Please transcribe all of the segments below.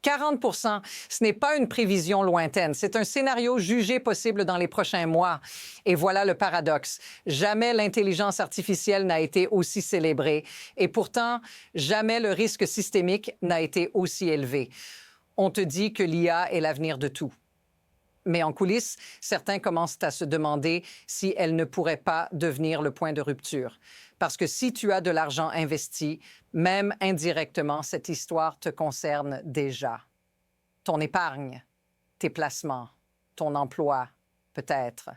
40 ce n'est pas une prévision lointaine, c'est un scénario jugé possible dans les prochains mois. Et voilà le paradoxe. Jamais l'intelligence artificielle n'a été aussi célébrée et pourtant, jamais le risque systémique n'a été aussi élevé. On te dit que l'IA est l'avenir de tout. Mais en coulisses, certains commencent à se demander si elle ne pourrait pas devenir le point de rupture. Parce que si tu as de l'argent investi, même indirectement, cette histoire te concerne déjà. Ton épargne, tes placements, ton emploi, peut-être.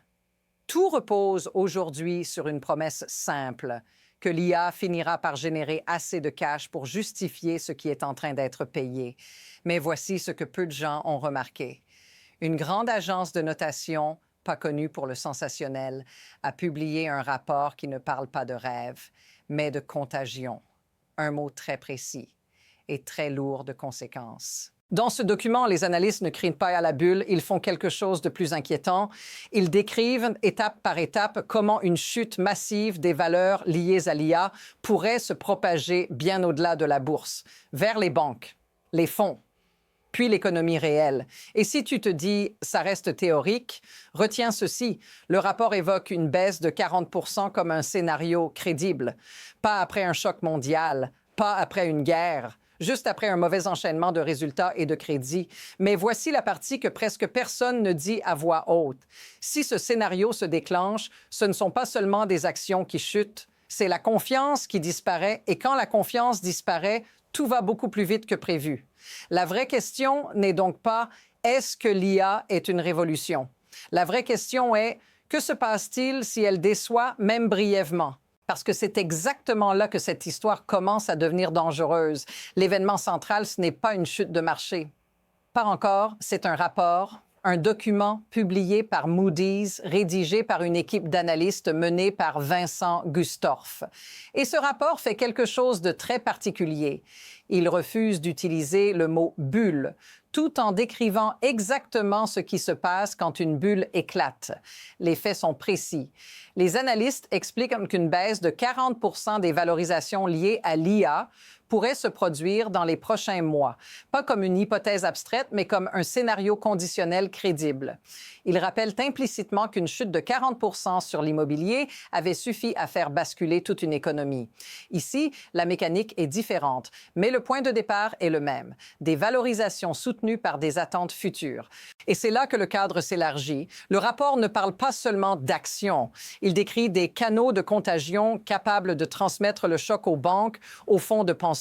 Tout repose aujourd'hui sur une promesse simple, que l'IA finira par générer assez de cash pour justifier ce qui est en train d'être payé. Mais voici ce que peu de gens ont remarqué. Une grande agence de notation, pas connue pour le sensationnel, a publié un rapport qui ne parle pas de rêve, mais de contagion. Un mot très précis et très lourd de conséquences. Dans ce document, les analystes ne crient pas à la bulle, ils font quelque chose de plus inquiétant. Ils décrivent étape par étape comment une chute massive des valeurs liées à l'IA pourrait se propager bien au-delà de la bourse, vers les banques, les fonds, puis l'économie réelle. Et si tu te dis « ça reste théorique », retiens ceci. Le rapport évoque une baisse de 40 comme un scénario crédible. Pas après un choc mondial, pas après une guerre, juste après un mauvais enchaînement de résultats et de crédits. Mais voici la partie que presque personne ne dit à voix haute. Si ce scénario se déclenche, ce ne sont pas seulement des actions qui chutent, c'est la confiance qui disparaît. Et quand la confiance disparaît, tout va beaucoup plus vite que prévu. La vraie question n'est donc pas « est-ce que l'IA est une révolution ?» La vraie question est « que se passe-t-il si elle déçoit, même brièvement ?» Parce que c'est exactement là que cette histoire commence à devenir dangereuse. L'événement central, ce n'est pas une chute de marché. Pas encore, c'est un rapport, un document publié par Moody's, rédigé par une équipe d'analystes menée par Vincent Gustorf. Et ce rapport fait quelque chose de très particulier. Il refuse d'utiliser le mot « bulle », tout en décrivant exactement ce qui se passe quand une bulle éclate. Les faits sont précis. Les analystes expliquent qu'une baisse de 40 des valorisations liées à l'IA pourrait se produire dans les prochains mois, pas comme une hypothèse abstraite, mais comme un scénario conditionnel crédible. Ils rappellent implicitement qu'une chute de 40 sur l'immobilier avait suffi à faire basculer toute une économie. Ici, la mécanique est différente, mais le point de départ est le même, des valorisations soutenues par des attentes futures. Et c'est là que le cadre s'élargit. Le rapport ne parle pas seulement d'action, il décrit des canaux de contagion capables de transmettre le choc aux banques, aux fonds de pension,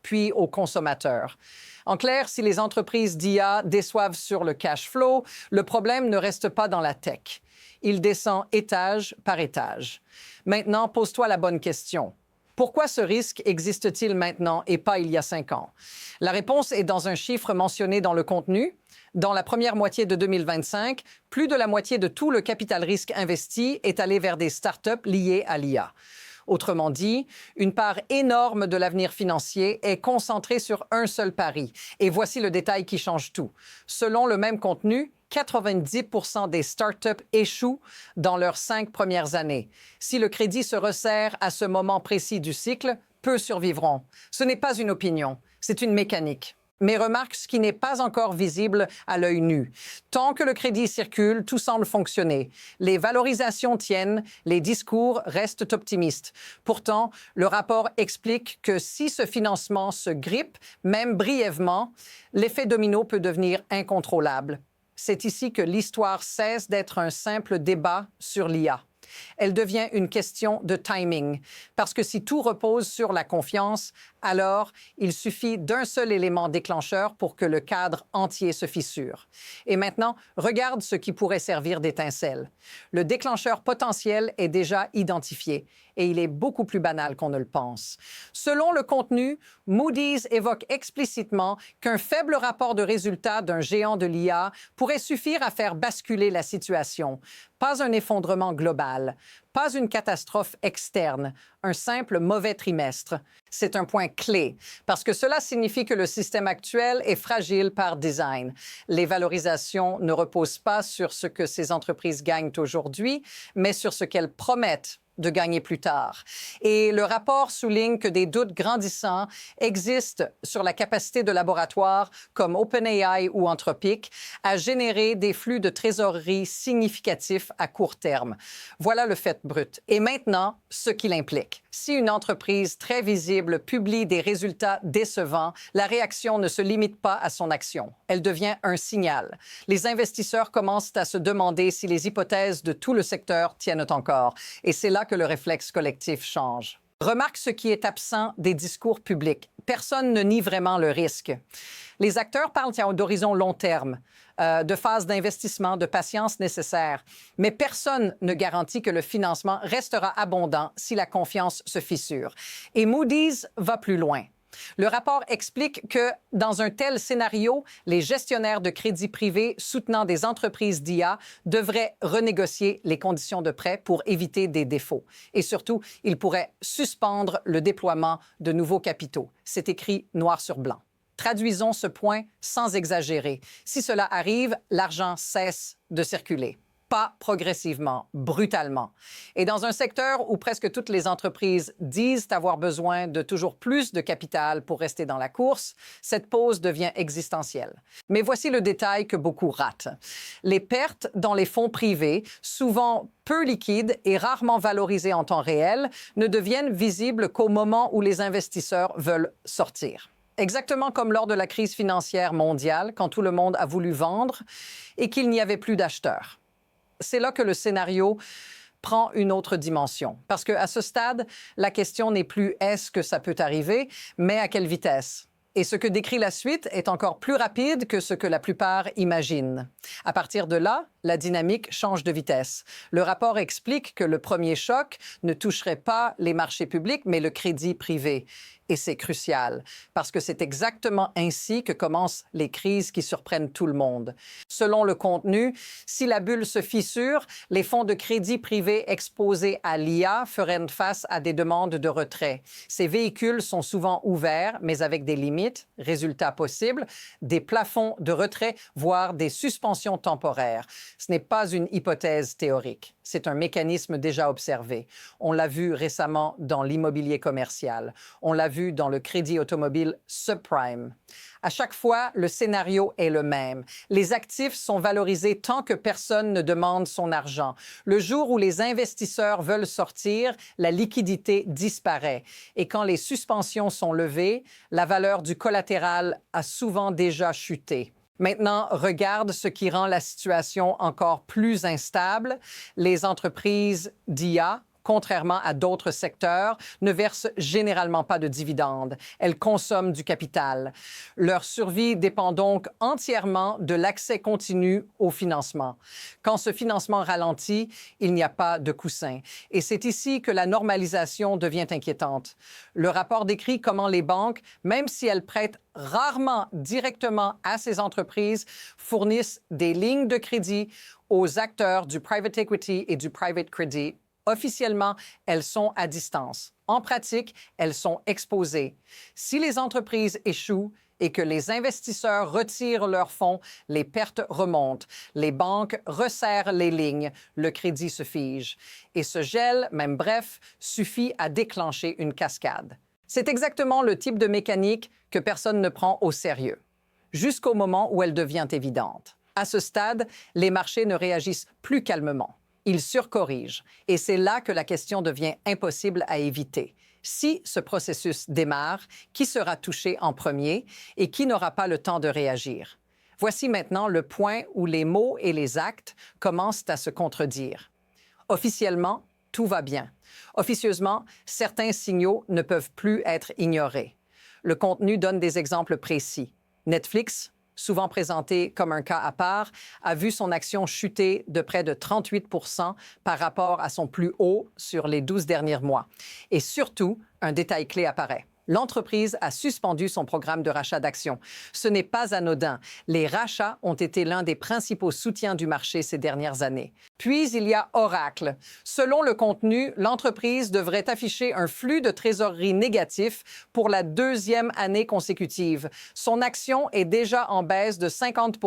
puis aux consommateurs. En clair, si les entreprises d'IA déçoivent sur le cash flow, le problème ne reste pas dans la tech. Il descend étage par étage. Maintenant, pose-toi la bonne question. Pourquoi ce risque existe-t-il maintenant et pas il y a 5 ans? La réponse est dans un chiffre mentionné dans le contenu. Dans la première moitié de 2025, plus de la moitié de tout le capital risque investi est allé vers des startups liées à l'IA. Autrement dit, une part énorme de l'avenir financier est concentrée sur un seul pari. Et voici le détail qui change tout. Selon le même contenu, 90 des startups échouent dans leurs 5 premières années. Si le crédit se resserre à ce moment précis du cycle, peu survivront. Ce n'est pas une opinion, c'est une mécanique. Mais remarque ce qui n'est pas encore visible à l'œil nu. Tant que le crédit circule, tout semble fonctionner. Les valorisations tiennent, les discours restent optimistes. Pourtant, le rapport explique que si ce financement se grippe, même brièvement, l'effet domino peut devenir incontrôlable. C'est ici que l'histoire cesse d'être un simple débat sur l'IA. Elle devient une question de timing, parce que si tout repose sur la confiance, alors il suffit d'un seul élément déclencheur pour que le cadre entier se fissure. Et maintenant, regarde ce qui pourrait servir d'étincelle. Le déclencheur potentiel est déjà identifié et il est beaucoup plus banal qu'on ne le pense. Selon le contenu, Moody's évoque explicitement qu'un faible rapport de résultats d'un géant de l'IA pourrait suffire à faire basculer la situation. Pas un effondrement global, pas une catastrophe externe, un simple mauvais trimestre. C'est un point clé, parce que cela signifie que le système actuel est fragile par design. Les valorisations ne reposent pas sur ce que ces entreprises gagnent aujourd'hui, mais sur ce qu'elles promettent de gagner plus tard. Et le rapport souligne que des doutes grandissants existent sur la capacité de laboratoires comme OpenAI ou Anthropic à générer des flux de trésorerie significatifs à court terme. Voilà le fait brut. Et maintenant, ce qu'il implique. Si une entreprise très visible publie des résultats décevants, la réaction ne se limite pas à son action. Elle devient un signal. Les investisseurs commencent à se demander si les hypothèses de tout le secteur tiennent encore. Et c'est là que le réflexe collectif change. Remarque ce qui est absent des discours publics. Personne ne nie vraiment le risque. Les acteurs parlent d'horizon long terme, de phase d'investissement, de patience nécessaire. Mais personne ne garantit que le financement restera abondant si la confiance se fissure. Et Moody's va plus loin. Le rapport explique que, dans un tel scénario, les gestionnaires de crédit privé soutenant des entreprises d'IA devraient renégocier les conditions de prêt pour éviter des défauts. Et surtout, ils pourraient suspendre le déploiement de nouveaux capitaux. C'est écrit noir sur blanc. Traduisons ce point sans exagérer. Si cela arrive, l'argent cesse de circuler. Pas progressivement, brutalement. Et dans un secteur où presque toutes les entreprises disent avoir besoin de toujours plus de capital pour rester dans la course, cette pause devient existentielle. Mais voici le détail que beaucoup ratent. Les pertes dans les fonds privés, souvent peu liquides et rarement valorisés en temps réel, ne deviennent visibles qu'au moment où les investisseurs veulent sortir. Exactement comme lors de la crise financière mondiale, quand tout le monde a voulu vendre et qu'il n'y avait plus d'acheteurs. C'est là que le scénario prend une autre dimension. Parce qu'à ce stade, la question n'est plus « est-ce que ça peut arriver ?», mais à quelle vitesse. Et ce que décrit la suite est encore plus rapide que ce que la plupart imaginent. À partir de là, la dynamique change de vitesse. Le rapport explique que le premier choc ne toucherait pas les marchés publics, mais le crédit privé. Et c'est crucial, parce que c'est exactement ainsi que commencent les crises qui surprennent tout le monde. Selon le contenu, si la bulle se fissure, les fonds de crédit privé exposés à l'IA feraient face à des demandes de retrait. Ces véhicules sont souvent ouverts, mais avec des limites, résultats possibles, des plafonds de retrait, voire des suspensions temporaires. Ce n'est pas une hypothèse théorique. C'est un mécanisme déjà observé. On l'a vu récemment dans l'immobilier commercial. On l'a vu dans le crédit automobile subprime. À chaque fois, le scénario est le même. Les actifs sont valorisés tant que personne ne demande son argent. Le jour où les investisseurs veulent sortir, la liquidité disparaît. Et quand les suspensions sont levées, la valeur du collatéral a souvent déjà chuté. Maintenant, regarde ce qui rend la situation encore plus instable. Les entreprises d'IA, contrairement à d'autres secteurs, ne versent généralement pas de dividendes. Elles consomment du capital. Leur survie dépend donc entièrement de l'accès continu au financement. Quand ce financement ralentit, il n'y a pas de coussin. Et c'est ici que la normalisation devient inquiétante. Le rapport décrit comment les banques, même si elles prêtent rarement directement à ces entreprises, fournissent des lignes de crédit aux acteurs du private equity et du private credit. Officiellement, elles sont à distance. En pratique, elles sont exposées. Si les entreprises échouent et que les investisseurs retirent leurs fonds, les pertes remontent. Les banques resserrent les lignes, le crédit se fige. Et ce gel, même bref, suffit à déclencher une cascade. C'est exactement le type de mécanique que personne ne prend au sérieux, jusqu'au moment où elle devient évidente. À ce stade, les marchés ne réagissent plus calmement. Ils surcorrigent. Et c'est là que la question devient impossible à éviter. Si ce processus démarre, qui sera touché en premier et qui n'aura pas le temps de réagir? Voici maintenant le point où les mots et les actes commencent à se contredire. Officiellement, tout va bien. Officieusement, certains signaux ne peuvent plus être ignorés. Le contenu donne des exemples précis. Netflix, souvent présenté comme un cas à part, a vu son action chuter de près de 38 % par rapport à son plus haut sur les 12 derniers mois. Et surtout, un détail clé apparaît. l'entreprise a suspendu son programme de rachat d'actions. Ce n'est pas anodin. Les rachats ont été l'un des principaux soutiens du marché ces dernières années. Puis, il y a Oracle. Selon le contenu, l'entreprise devrait afficher un flux de trésorerie négatif pour la deuxième année consécutive. Son action est déjà en baisse de 50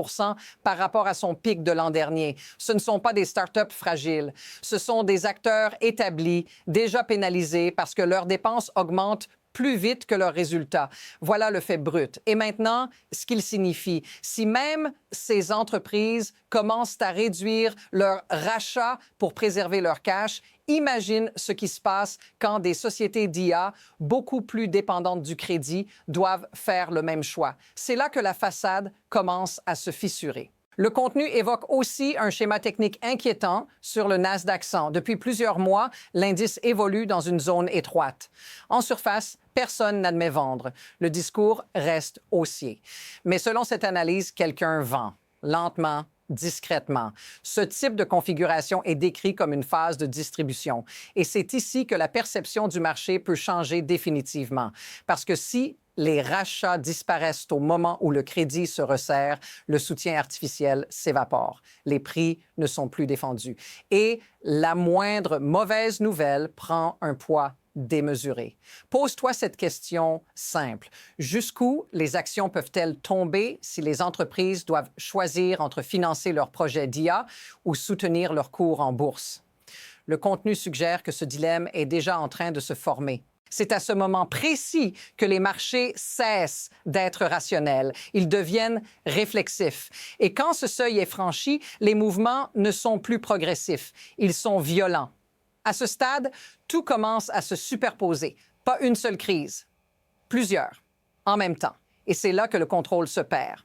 par rapport à son pic de l'an dernier. Ce ne sont pas des startups fragiles. Ce sont des acteurs établis, déjà pénalisés parce que leurs dépenses augmentent plus vite que leurs résultats. Voilà le fait brut. Et maintenant, ce qu'il signifie. Si même ces entreprises commencent à réduire leurs rachats pour préserver leur cash, imagine ce qui se passe quand des sociétés d'IA, beaucoup plus dépendantes du crédit, doivent faire le même choix. C'est là que la façade commence à se fissurer. Le contenu évoque aussi un schéma technique inquiétant sur le Nasdaq 100. Depuis plusieurs mois, l'indice évolue dans une zone étroite. En surface, personne n'admet vendre. Le discours reste haussier. Mais selon cette analyse, quelqu'un vend, lentement, discrètement. Ce type de configuration est décrit comme une phase de distribution. Et c'est ici que la perception du marché peut changer définitivement. Parce que si les rachats disparaissent au moment où le crédit se resserre, le soutien artificiel s'évapore. Les prix ne sont plus défendus. Et la moindre mauvaise nouvelle prend un poids démesuré. Pose-toi cette question simple. Jusqu'où les actions peuvent-elles tomber si les entreprises doivent choisir entre financer leurs projets d'IA ou soutenir leur cours en bourse? Le contenu suggère que ce dilemme est déjà en train de se former. C'est à ce moment précis que les marchés cessent d'être rationnels. Ils deviennent réflexifs. Et quand ce seuil est franchi, les mouvements ne sont plus progressifs. Ils sont violents. À ce stade, tout commence à se superposer. Pas une seule crise, plusieurs, en même temps. Et c'est là que le contrôle se perd.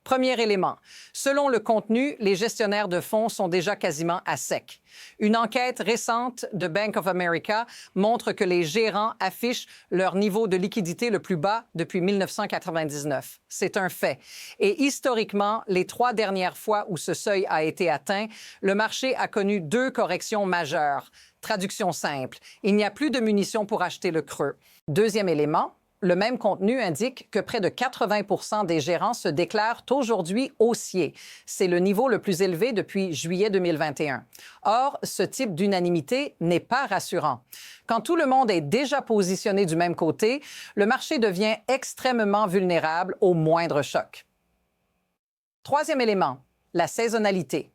Premier élément. Selon le contenu, les gestionnaires de fonds sont déjà quasiment à sec. Une enquête récente de Bank of America montre que les gérants affichent leur niveau de liquidité le plus bas depuis 1999. C'est un fait. Et historiquement, les 3 dernières fois où ce seuil a été atteint, le marché a connu 2 corrections majeures. Traduction simple. Il n'y a plus de munitions pour acheter le creux. Deuxième élément. Le même contenu indique que près de 80 des gérants se déclarent aujourd'hui haussiers. C'est le niveau le plus élevé depuis juillet 2021. Or, ce type d'unanimité n'est pas rassurant. Quand tout le monde est déjà positionné du même côté, le marché devient extrêmement vulnérable au moindre choc. Troisième élément, la saisonnalité.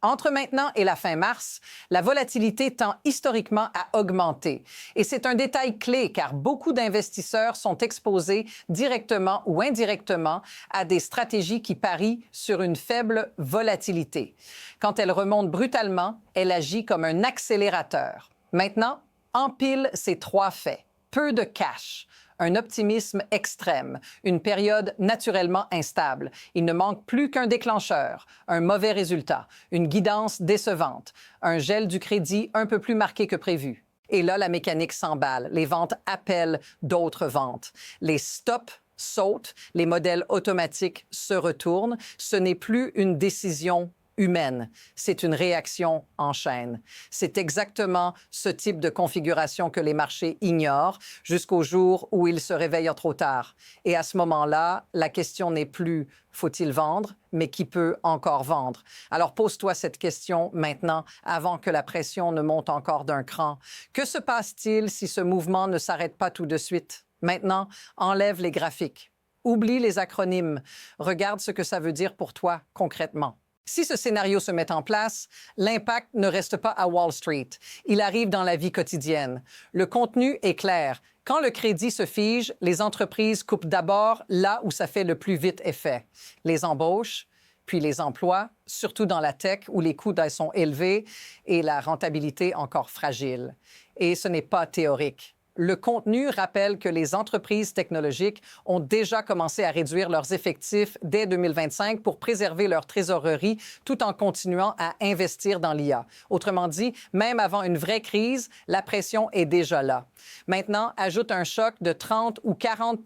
Entre maintenant et la fin mars, la volatilité tend historiquement à augmenter. Et c'est un détail clé car beaucoup d'investisseurs sont exposés directement ou indirectement à des stratégies qui parient sur une faible volatilité. Quand elle remonte brutalement, elle agit comme un accélérateur. Maintenant, empile ces 3 faits. Peu de cash, un optimisme extrême, une période naturellement instable. Il ne manque plus qu'un déclencheur, un mauvais résultat, une guidance décevante, un gel du crédit un peu plus marqué que prévu. Et là, la mécanique s'emballe. Les ventes appellent d'autres ventes. Les stops sautent, les modèles automatiques se retournent. Ce n'est plus une décision humaine. C'est une réaction en chaîne. C'est exactement ce type de configuration que les marchés ignorent jusqu'au jour où ils se réveillent trop tard. Et à ce moment-là, la question n'est plus faut-il vendre, mais qui peut encore vendre? Alors pose-toi cette question maintenant, avant que la pression ne monte encore d'un cran. Que se passe-t-il si ce mouvement ne s'arrête pas tout de suite? Maintenant, enlève les graphiques. Oublie les acronymes. Regarde ce que ça veut dire pour toi concrètement. Si ce scénario se met en place, l'impact ne reste pas à Wall Street. Il arrive dans la vie quotidienne. Le contenu est clair. Quand le crédit se fige, les entreprises coupent d'abord là où ça fait le plus vite effet. Les embauches, puis les emplois, surtout dans la tech où les coûts sont élevés et la rentabilité encore fragile. Et ce n'est pas théorique. Le contenu rappelle que les entreprises technologiques ont déjà commencé à réduire leurs effectifs dès 2025 pour préserver leur trésorerie tout en continuant à investir dans l'IA. Autrement dit, même avant une vraie crise, la pression est déjà là. Maintenant, ajoute un choc de 30 ou 40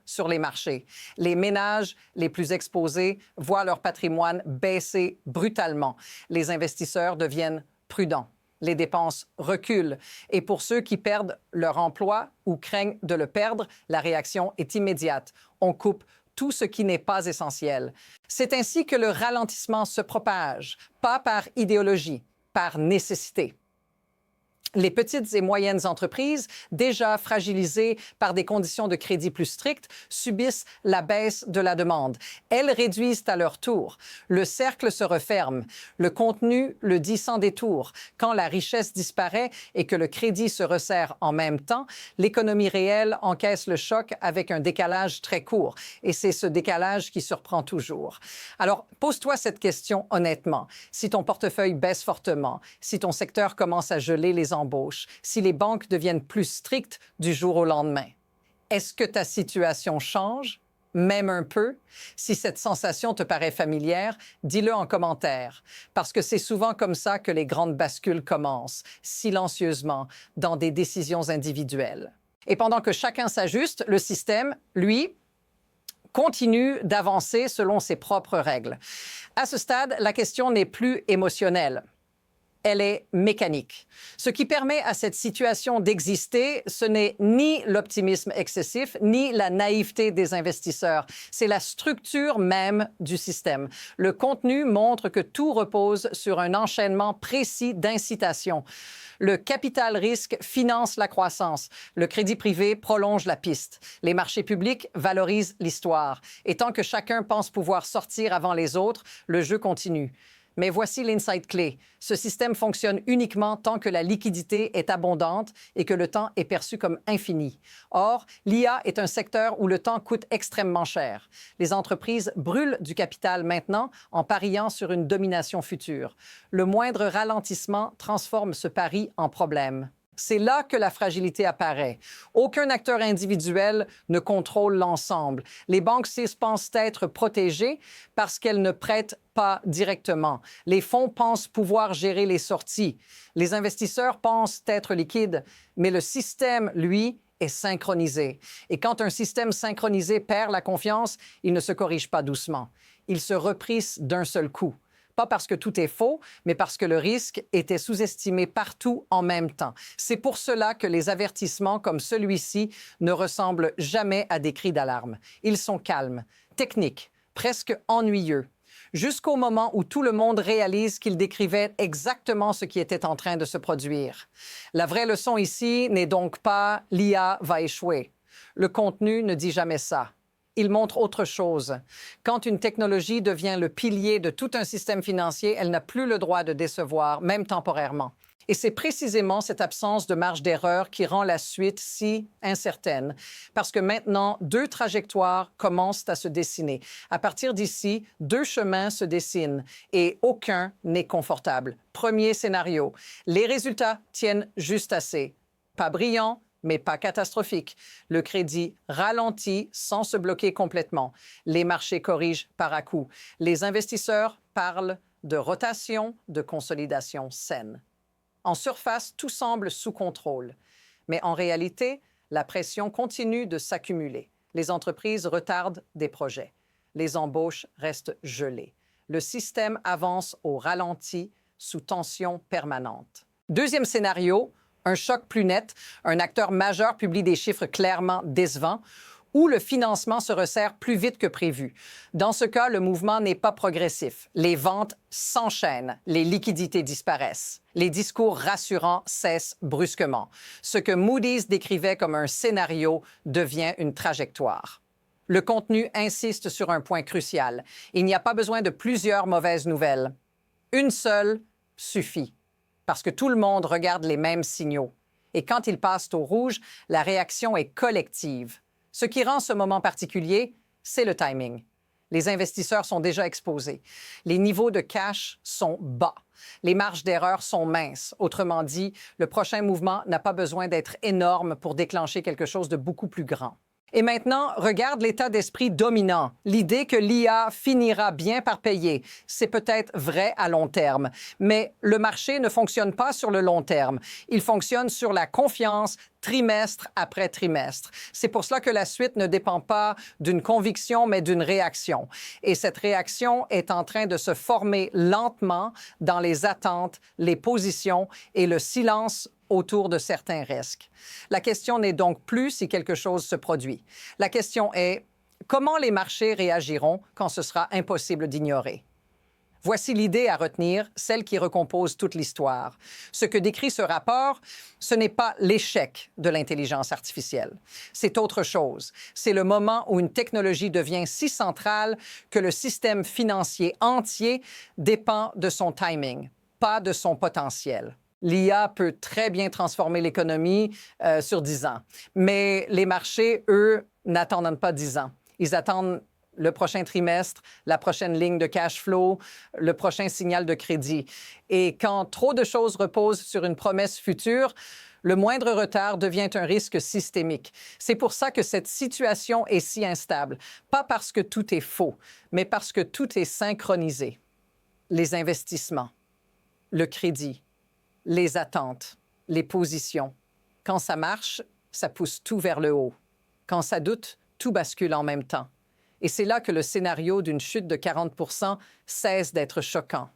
sur les marchés. Les ménages les plus exposés voient leur patrimoine baisser brutalement. Les investisseurs deviennent prudents. les dépenses reculent. Et pour ceux qui perdent leur emploi ou craignent de le perdre, la réaction est immédiate. On coupe tout ce qui n'est pas essentiel. C'est ainsi que le ralentissement se propage, pas par idéologie, par nécessité. Les petites et moyennes entreprises, déjà fragilisées par des conditions de crédit plus strictes, subissent la baisse de la demande. Elles réduisent à leur tour. Le cercle se referme. Le contenu le dit sans détour. Quand la richesse disparaît et que le crédit se resserre en même temps, l'économie réelle encaisse le choc avec un décalage très court. Et c'est ce décalage qui surprend toujours. Alors, pose-toi cette question honnêtement. Si ton portefeuille baisse fortement, si ton secteur commence à geler les embauches, si les banques deviennent plus strictes du jour au lendemain. Est-ce que ta situation change, même un peu? Si cette sensation te paraît familière, dis-le en commentaire, parce que c'est souvent comme ça que les grandes bascules commencent, silencieusement, dans des décisions individuelles. Et pendant que chacun s'ajuste, le système, lui, continue d'avancer selon ses propres règles. À ce stade, la question n'est plus émotionnelle. Elle est mécanique. Ce qui permet à cette situation d'exister, ce n'est ni l'optimisme excessif, ni la naïveté des investisseurs. C'est la structure même du système. Le contenu montre que tout repose sur un enchaînement précis d'incitations. Le capital risque finance la croissance. Le crédit privé prolonge la piste. Les marchés publics valorisent l'histoire. Et tant que chacun pense pouvoir sortir avant les autres, le jeu continue. Mais voici l'insight clé. Ce système fonctionne uniquement tant que la liquidité est abondante et que le temps est perçu comme infini. Or, l'IA est un secteur où le temps coûte extrêmement cher. Les entreprises brûlent du capital maintenant en pariant sur une domination future. Le moindre ralentissement transforme ce pari en problème. C'est là que la fragilité apparaît. Aucun acteur individuel ne contrôle l'ensemble. Les banques pensent être protégées parce qu'elles ne prêtent pas directement. Les fonds pensent pouvoir gérer les sorties. Les investisseurs pensent être liquides, mais le système, lui, est synchronisé. Et quand un système synchronisé perd la confiance, il ne se corrige pas doucement. Il se reprisse d'un seul coup. Pas parce que tout est faux, mais parce que le risque était sous-estimé partout en même temps. C'est pour cela que les avertissements comme celui-ci ne ressemblent jamais à des cris d'alarme. Ils sont calmes, techniques, presque ennuyeux, jusqu'au moment où tout le monde réalise qu'il décrivait exactement ce qui était en train de se produire. La vraie leçon ici n'est donc pas « l'IA va échouer ». Le contenu ne dit jamais ça. Il montre autre chose. Quand une technologie devient le pilier de tout un système financier, elle n'a plus le droit de décevoir, même temporairement. Et c'est précisément cette absence de marge d'erreur qui rend la suite si incertaine, parce que maintenant, deux trajectoires commencent à se dessiner. À partir d'ici, deux chemins se dessinent et aucun n'est confortable. Premier scénario, les résultats tiennent juste assez. Pas brillants, mais pas catastrophique. Le crédit ralentit sans se bloquer complètement. Les marchés corrigent par à-coups. Les investisseurs parlent de rotation, de consolidation saine. En surface, tout semble sous contrôle. Mais en réalité, la pression continue de s'accumuler. Les entreprises retardent des projets. Les embauches restent gelées. Le système avance au ralenti, sous tension permanente. Deuxième scénario, un choc plus net, un acteur majeur publie des chiffres clairement décevants, ou le financement se resserre plus vite que prévu. Dans ce cas, le mouvement n'est pas progressif. Les ventes s'enchaînent, les liquidités disparaissent. Les discours rassurants cessent brusquement. Ce que Moody's décrivait comme un scénario devient une trajectoire. Le contenu insiste sur un point crucial. Il n'y a pas besoin de plusieurs mauvaises nouvelles. Une seule suffit. Parce que tout le monde regarde les mêmes signaux. Et quand ils passent au rouge, la réaction est collective. Ce qui rend ce moment particulier, c'est le timing. Les investisseurs sont déjà exposés. Les niveaux de cash sont bas. Les marges d'erreur sont minces. Autrement dit, le prochain mouvement n'a pas besoin d'être énorme pour déclencher quelque chose de beaucoup plus grand. Et maintenant, regarde l'état d'esprit dominant. L'idée que l'IA finira bien par payer. C'est peut-être vrai à long terme, mais le marché ne fonctionne pas sur le long terme. Il fonctionne sur la confiance trimestre après trimestre. C'est pour cela que la suite ne dépend pas d'une conviction, mais d'une réaction. Et cette réaction est en train de se former lentement dans les attentes, les positions et le silence autour de certains risques. La question n'est donc plus si quelque chose se produit. La question est comment les marchés réagiront quand ce sera impossible d'ignorer. Voici l'idée à retenir, celle qui recompose toute l'histoire. Ce que décrit ce rapport, ce n'est pas l'échec de l'intelligence artificielle. C'est autre chose. C'est le moment où une technologie devient si centrale que le système financier entier dépend de son timing, pas de son potentiel. L'IA peut très bien transformer l'économie sur 10 ans, mais les marchés, eux, n'attendent pas 10 ans. Ils attendent le prochain trimestre, la prochaine ligne de cash flow, le prochain signal de crédit. Et quand trop de choses reposent sur une promesse future, le moindre retard devient un risque systémique. C'est pour ça que cette situation est si instable. Pas parce que tout est faux, mais parce que tout est synchronisé. Les investissements, le crédit, les attentes, les positions. Quand ça marche, ça pousse tout vers le haut. Quand ça doute, tout bascule en même temps. Et c'est là que le scénario d'une chute de 40 % cesse d'être choquant.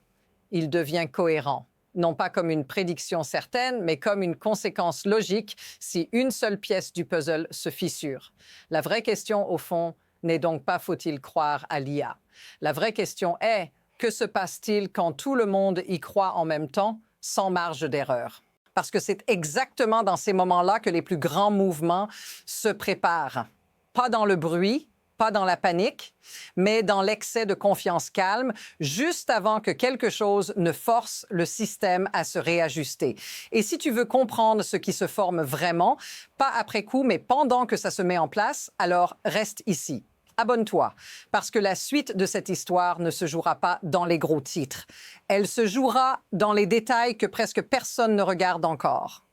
Il devient cohérent, non pas comme une prédiction certaine, mais comme une conséquence logique si une seule pièce du puzzle se fissure. La vraie question, au fond, n'est donc pas faut-il croire à l'IA. La vraie question est, que se passe-t-il quand tout le monde y croit en même temps, sans marge d'erreur? Parce que c'est exactement dans ces moments-là que les plus grands mouvements se préparent. Pas dans le bruit, pas dans la panique, mais dans l'excès de confiance calme, juste avant que quelque chose ne force le système à se réajuster. Et si tu veux comprendre ce qui se forme vraiment, pas après coup, mais pendant que ça se met en place, alors reste ici. Abonne-toi, parce que la suite de cette histoire ne se jouera pas dans les gros titres. Elle se jouera dans les détails que presque personne ne regarde encore.